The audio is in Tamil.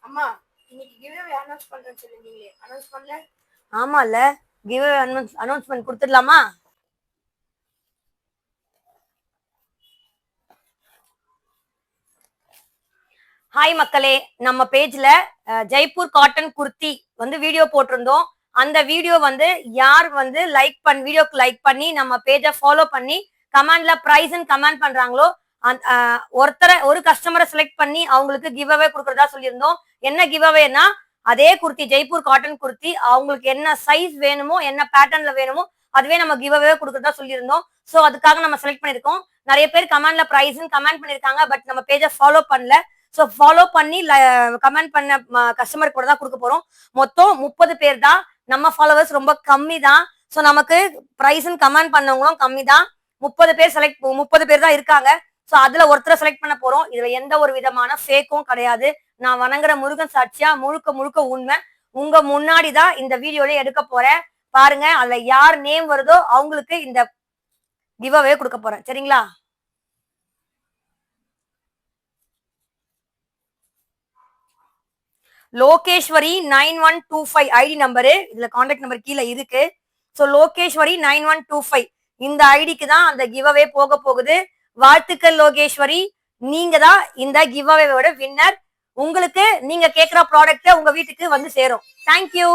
அம்மா இன்னைக்கு கிவ்அவே அனௌன்ஸ் பண்றேன்னு சொல்லிருந்தீங்களே, அனௌன்ஸ் பண்ணல? ஆமால, கிவ்அவே அனௌன்ஸ்மெண்ட் கொடுத்துடலாமா? ஹாய் மக்களே, நம்ம பேஜ்ல ஜெய்ப்பூர் காட்டன் குர்த்தி வந்து வீடியோ போட்டிருந்தோம். அந்த வீடியோ வந்து யார் வந்து வீடியோக்கு லைக் பண்ணி நம்ம பேஜை ஃபாலோ பண்ணி கமெண்ட்ல பிரைஸ்ன்னு கமெண்ட் பண்றாங்களோ ஒரு கஸ்டமரை செலக்ட் பண்ணி அவங்களுக்கு கிவ் அவே கொடுக்கறதா சொல்லியிருந்தோம். என்ன கிவ் அவேனா, அதே குர்த்தி ஜெய்ப்பூர் காட்டன் குர்த்தி அவங்களுக்கு என்ன சைஸ் வேணுமோ, என்ன பேட்டர்ன்ல வேணுமோ அதுவே நம்ம கிவ் அவே கொடுக்கறதா சொல்லியிருந்தோம். ஸோ அதுக்காக நம்ம செலக்ட் பண்ணிருக்கோம். நிறைய பேர் கமெண்ட்ல பிரைஸ்ன்னு கமெண்ட் பண்ணிருக்காங்க, பட் நம்ம பேஜை ஃபாலோ பண்ணல. ஸோ ஃபாலோ பண்ணி கமெண்ட் பண்ண கஸ்டமர் கூட தான் கொடுக்க போறோம். மொத்தம் 30 பேர் தான். நம்ம ஃபாலோவர்ஸ் ரொம்ப கம்மி தான். ஸோ நமக்கு பிரைஸ்ன்னு கமெண்ட் பண்ணவங்களும் கம்மி தான். 30 பேர் தான் இருக்காங்க. ஸோ அதுல ஒருத்தரை செலக்ட் பண்ண போறோம். இதுல எந்த ஒரு விதமான ஃபேக்கும் கிடையாது. நான் வணங்குற முருகன் சாட்சியா முழுக்க முழுக்க உண்மை. உங்க முன்னாடி தான் இந்த வீடியோல எடுக்க போறேன். பாருங்க, அதுல யார் நேம் வருதோ அவங்களுக்கு இந்த கிவ் அவே கொடுக்க போறேன். சரிங்களா? லோகேஸ்வரி 9125 ஐடி நம்பரு, இதுல கான்டாக்ட் நம்பர் கீழே இருக்கு. ஸோ லோகேஸ்வரி 9125 இந்த ஐடிக்கு தான் அந்த கிவ் அவே போக போகுது. வாழ்த்துக்கள் லோகேஸ்வரி, நீங்க தான் இந்த கிவ் அவேவோட வின்னர். உங்களுக்கு நீங்க கேட்கிற ப்ராடக்ட் உங்க வீட்டுக்கு வந்து சேரும். தேங்க்யூ.